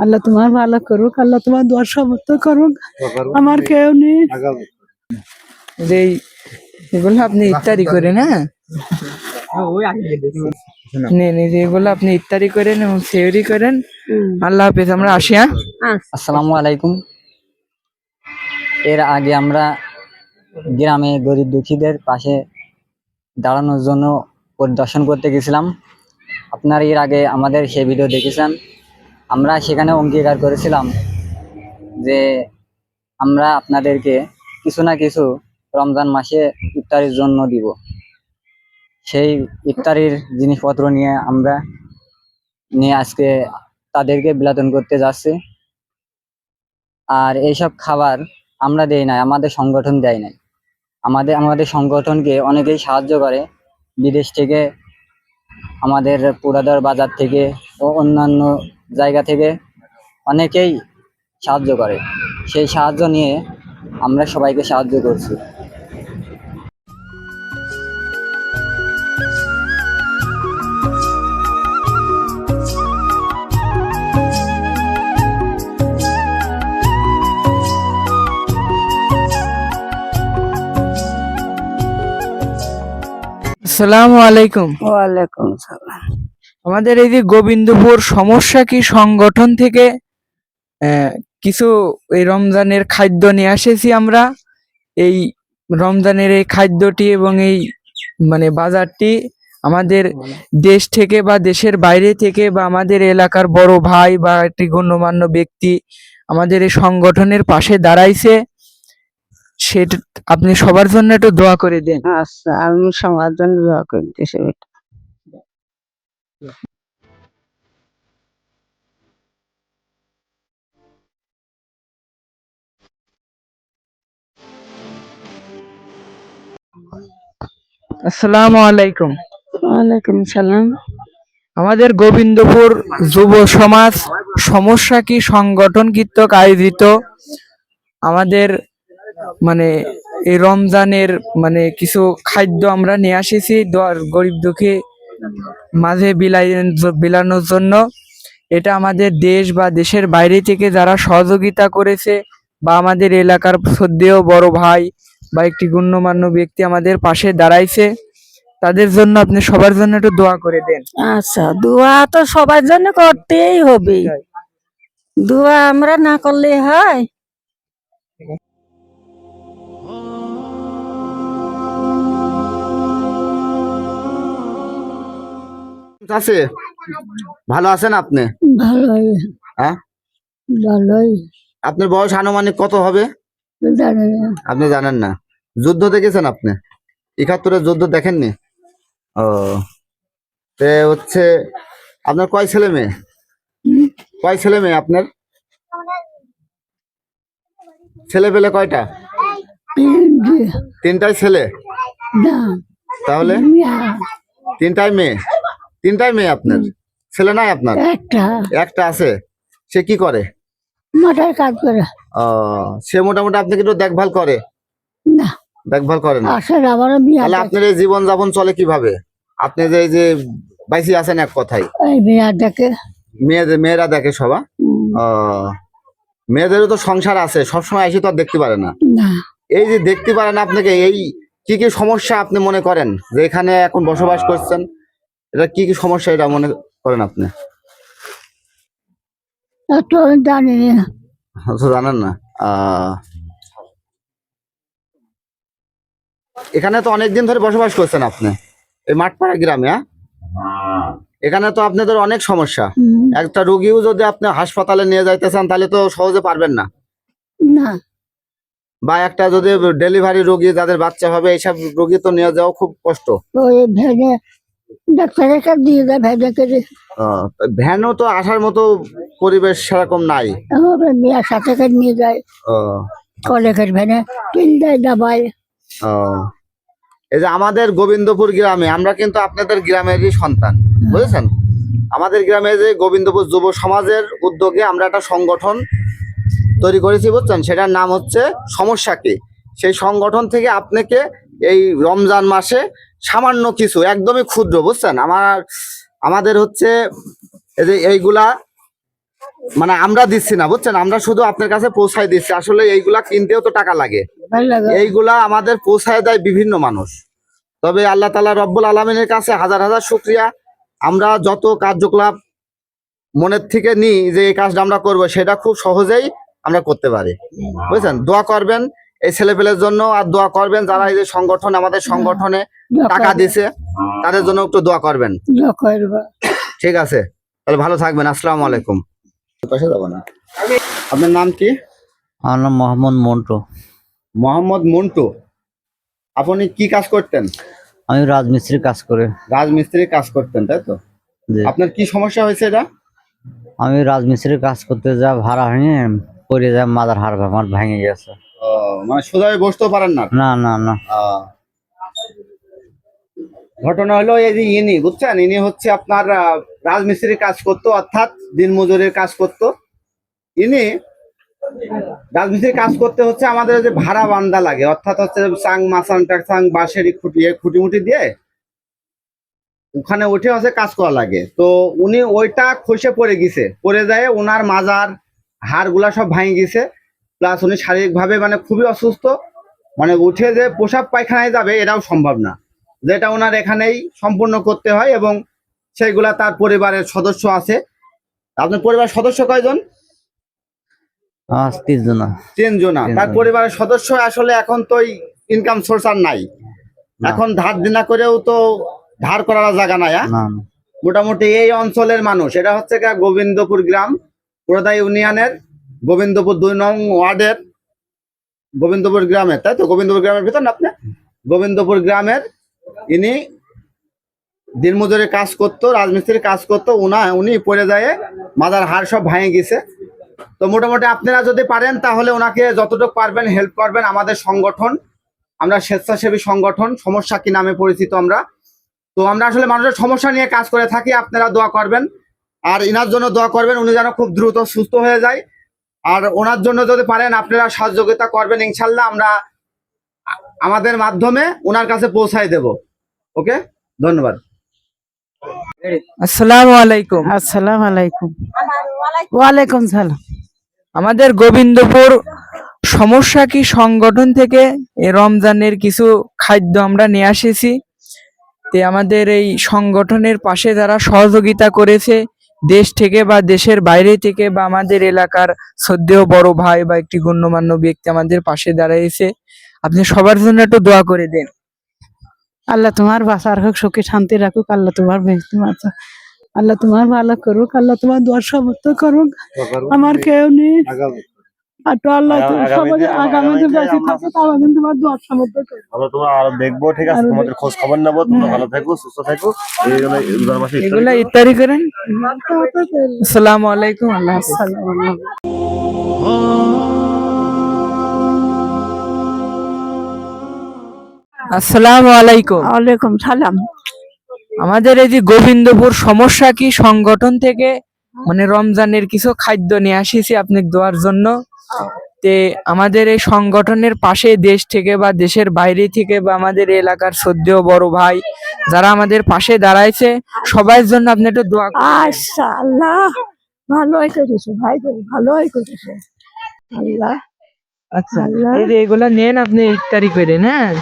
আল্লাহ তোমার ভালো করুক, আল্লাহ তোমার দোয়া সমর্থ করুক। আমার কেউ নেই। যে এগুলো আপনি ইফতারি করেন, হ্যাঁ এগুলো আপনি ইফতারি করেন এবং সেহরি করেন। আল্লাহ হাফেজ, আমরা আসি। হ্যাঁ, আসসালামু আলাইকুম। এর আগে আমরা গ্রামে গরিব দুঃখীদের পাশে দাঁড়ানোর জন্য পরিদর্শন করতে গেছিলাম। আপনার এর আগে আমাদের সেই ভিডিও দেখেছেন। আমরা সেখানে অঙ্গীকার করেছিলাম যে আমরা আপনাদেরকে কিছু না কিছু রমজান মাসে ইফতারির জন্য দিব। সেই ইফতারির জিনিসপত্র নিয়ে আজকে তাদেরকে বিলাতন করতে যাচ্ছি। আর এইসব খাবার আমরা দেই নাই, আমাদের সংগঠন দেয় নাই। আমাদের সংগঠনকে অনেকেই সাহায্য করে, বিদেশ থেকে, আমাদের পুরাদার বাজার থেকে ও অন্যান্য জায়গা থেকে অনেকেই সাহায্য করে। সেই সাহায্য নিয়ে আমরা সবাইকে সাহায্য করছি। আসসালামু আলাইকুম। ওয়ালাইকুম সালাম। আমাদের এই যে গোবিন্দপুর সমস্যা কি সংগঠন থেকে কিছু এই রমজানের খাদ্য নিয়ে এসেছি আমরা। এই রমজানের এই খাদ্যটি এবং এই বাজারটি আমাদের দেশ থেকে বা দেশের বাইরে থেকে বা আমাদের এলাকার বড় ভাই বা একটি গণ্যমান্য ব্যক্তি আমাদের এই সংগঠনের পাশে দাঁড়াইছে। সেটা আপনি সবার জন্য একটু দোয়া করে দেন। আচ্ছা, আমি সবার জন্য দোয়া করতেছি। আসসালামু আলাইকুম। ওয়ালাইকুম সালাম। আমাদের গোবিন্দপুর যুব সমাজ সমস্যা কি সংগঠন কর্তৃক আয়োজিত আমাদের এই রমজানের কিছু খাদ্য আমরা নিয়ে আসিছি গরিব দুঃখী মাঝে বিলানোর জন্য। এটা আমাদের দেশ বা দেশের বাইরে থেকে যারা সহযোগিতা করেছে বা আমাদের এলাকার শ্রদ্ধেয় বড় ভাই বা একটি গণ্যমান্য ব্যক্তি আমাদের পাশে দাঁড়াইছে, তাদের জন্য আপনি সবার জন্য একটু দোয়া করে দেন। আচ্ছা, দোয়া তো সবার জন্য করতেই হবে। দোয়া আমরা না করলে হয়? আছে, ভালো আছেন আপনি? ভালোই। হ্যাঁ, ভালোই। আপনার বয়স আনুমানিক কত হবে? জানি না। আপনি জানেন না? যুদ্ধ দেখেছেন আপনি? ৭১-এর যুদ্ধ দেখেননি? ও, তে হচ্ছে আপনার কয় ছেলে মেয়ে? কয় ছেলে মেয়ে আপনার? ছেলে পেলে কয়টা? তিনটাই ছেলে? তাহলে তিনটাই মেয়ে? তিনটাই মেয়ে আপনার? ছেলে নাই আপনার? একটা আছে। সে কি করে? মাথায় কাজ করে। ও, সে মোটামুটি আপনাকে একটু দেখভাল করে? না, দেখভাল করে না। তাহলে আপনার এই জীবন যাপন চলে কিভাবে? আপনি যে এই যে বাইসি আছেন এক কথায়? মেয়েরা দেখে সবা? ও, মেয়েদেরও তো সংসার আছে, সবসময় এসে তো আর দেখতে পারে না। এই যে দেখতে পারে না আপনাকে, এই কি কি সমস্যা আপনি মনে করেন যে এখানে এখন বসবাস করছেন, এটা কি কি সমস্যা এটা মনে করেন আপনি? জানি না। জানেন না? এখানে তো অনেকদিন ধরে বসবাস করছেন আপনি এই মাঠপাড়া গ্রামে। এখানে তো আপনাদের অনেক সমস্যা। একটা রোগীও যদি আপনি হাসপাতালে নিয়ে যাইতে চান তাহলে তো সহজে পারবেন না। বা একটা যদি ডেলিভারি রোগী, যাদের বাচ্চা হবে, এইসব রোগী তো নিয়ে যাওয়া খুব কষ্ট। ভ্যানও তো আসার মতো পরিবেশ সেরকম নাই। সাথে নিয়ে যায় কলেজের ভ্যানে দাবায়। এই যে আমাদের গোবিন্দপুর গ্রামে, আমরা কিন্তু আপনাদের গ্রামেরই সন্তান, বুঝেছেন? আমাদের গ্রামে যে গোবিন্দপুর যুব সমাজের উদ্যোগে আমরা একটা সংগঠন তৈরি করেছি, বুঝছেন? সেটার নাম হচ্ছে সমস্যা কি। সেই সংগঠন থেকে আপনাকে এই রমজান মাসে সামান্য কিছু, একদমই ক্ষুদ্র, বুঝছেন? আমাদের হচ্ছে এই যে এইগুলা মানে আমরা দিচ্ছি না, বুঝছেন, আমরা শুধু আপনার কাছে পৌঁছায় দিচ্ছি। আসলে এইগুলা কিনতেও তো টাকা লাগে, এইগুলা আমাদের পৌঁছায় দেয় বিভিন্ন মানুষ। তবে আল্লাহ তাআলা রব্বুল আলামিনের কাছে হাজার হাজার শুকরিয়া, আমরা যত কার্যকলাপ মনের থেকে নিই যে এই কাজটা আমরা করবো, সেটা খুব সহজেই আমরা করতে পারি, বুঝছেন। দোয়া করবেন এই ছেলেপেলের জন্য, আর দোয়া করবেন যারা এই যে সংগঠন, আমাদের সংগঠনে টাকা দিছে, তাদের জন্য একটু দোয়া করবেন। ঠিক আছে, তাহলে ভালো থাকবেন। আসসালামু আলাইকুম। পাশে যাবো না। আপনার নাম কি? আমার নাম মোহাম্মদ মন্টু। মোহাম্মদ মন্টু। আপনি কি কাজ করতেন? আমি রাজমিস্ত্রির কাজ করি। রাজমিস্ত্রির কাজ করতেন, তাই তো? আপনার কি সমস্যা হয়েছে এটা? আমি রাজমিস্ত্রির কাজ করতে যা ভাড়া হয়নি, পড়ে যা মাথার হাড় আমার ভেঙে গেছে। মানে সোজা বসতেও পারেন না? না না না। ঘটনা হলো এই যে ইনি, বুঝছেন, ইনি হচ্ছে আপনার রাজমিস্ত্রির কাজ করতো, অর্থাৎ দিনমজুরের কাজ করতো। ইনি রাজমিস্ত্রির কাজ করতে হচ্ছে আমাদের যে ভাড়া বান্দা লাগে, অর্থাৎ হচ্ছে চাং মাসাং টাং বাঁশের খুঁটি দিয়ে ওখানে উঠে হচ্ছে কাজ করা লাগে। তো উনি ওইটা খসে পড়ে গেছে, পড়ে যায় ওনার মাজার হাড় গুলা সব ভাঙে গেছে, প্লাস উনি শারীরিক ভাবে মানে খুবই অসুস্থ, মানে উঠে যে পোশাক পায়খানায় যাবে এটাও সম্ভব না, যেটা ওনার এখানেই সম্পূর্ণ করতে হয়। এবং সেইগুলা তার পরিবারের সদস্য আছে। আপনার পরিবারের সদস্য কয়জন? 3 জন। 3 জন। তার পরিবারের সদস্য আসলে এখন তো ইনকাম সোর্স আর নাই, এখন ধার দেনা করেও তো ধার করার জায়গা নাই। মোটামুটি এই অঞ্চলের মানুষ, এটা হচ্ছে গোবিন্দপুর গ্রাম, পুরোদা ইউনিয়নের গোবিন্দপুর 2 নং ওয়ার্ডের গোবিন্দপুর গ্রামের, তাই তো? গোবিন্দপুর গ্রামের ভিতর না আপনি? গোবিন্দপুর গ্রামের ইনি দিনমজুরের কাজ করতো, রাজমিস্ত্রির কাজ করতো। উনি পড়ে যায় মাথার হাড় সব ভেঙে গেছে। তো মোটামুটি আপনারা যদি পারেন তাহলে ওনাকে যতটুকু পারবেন হেল্প করবেন। আমাদের সংগঠন, আমরা স্বেচ্ছাসেবী সংগঠন, সমস্যা কি নামে পরিচিত আমরা। তো আমরা আসলে মানুষের সমস্যা নিয়ে কাজ করে থাকি। আপনারা দোয়া করবেন, আর ইনার জন্য দোয়া করবেন, উনি যেন খুব দ্রুত সুস্থ হয়ে যায়। আর ওনার জন্য যদি পারেন আপনারা সহযোগিতা করবেন, ইনশাল্লাহ আমরা আমাদের মাধ্যমে ওনার কাছে পৌঁছায় দেব। ওকে, ধন্যবাদ। আসসালামু আলাইকুম। আসসালামু আলাইকুম। ওয়ালাইকুম সালাম। আমাদের গোবিন্দপুর সমস্যা কি সংগঠন থেকে এই রমজানের কিছু খাদ্য আমরা নিয়ে এসেছি। তে আমাদের এই সংগঠনের পাশে যারা সহযোগিতা করেছে, দেশ থেকে বা দেশের বাইরে থেকে বা আমাদের এলাকার শ্রদ্ধেয় বড় ভাই বা একটি গণ্যমান্য ব্যক্তি আমাদের পাশে দাঁড়িয়েছে, আপনি সবার জন্য একটু দোয়া করে দেন। আল্লাহ তোমার বাঁচা রাখুক, সুখে শান্তি রাখুক। আল্লাহ তোমার বেহেশতে বাঁচা, আল্লাহ তোমার ভালো করুক, আল্লাহ তোমার দোয়ার সমর্থ করুক। আমার কেউ নেই, আর তো আল্লাহ সবাই আগামীতে বেঁচে থাকে, আমাদের তোমার দোয়ার সমর্থ করুক। আমরা তোমার আরো দেখবো, ঠিক আছে? তোমাদের খোঁজ খবর নেবো। তোমরা ভালো থাকো, সুস্থ থাকো। এগুলা ইফতারি করেন। আসসালামু আলাইকুম। আল্লাহ হাফেজ। আসসালামু আলাইকুম। ওয়ালাইকুম সালাম। আমাদের এই যে গোবিন্দপুর সমস্যা কি সংগঠন থেকে মানে রমজানের কিছু খাদ্য নিয়ে আসিছি আপনি দোয়ার জন্য। তে আমাদের এই সংগঠনের পাশে দেশ থেকে বা দেশের বাইরে থেকে বা আমাদের এলাকার শ্রদ্ধেয় বড় ভাই যারা আমাদের পাশে দাঁড়াইছে, সবার জন্য আপনি একটু দোয়া করবেন। আচ্ছা, আল্লাহ ভালোই করেছে ভাই, ভালোই করেছে আল্লাহ। আচ্ছা, এই যে এগুলা নেন, আপনি ইফতারি করেন। হ্যাঁ।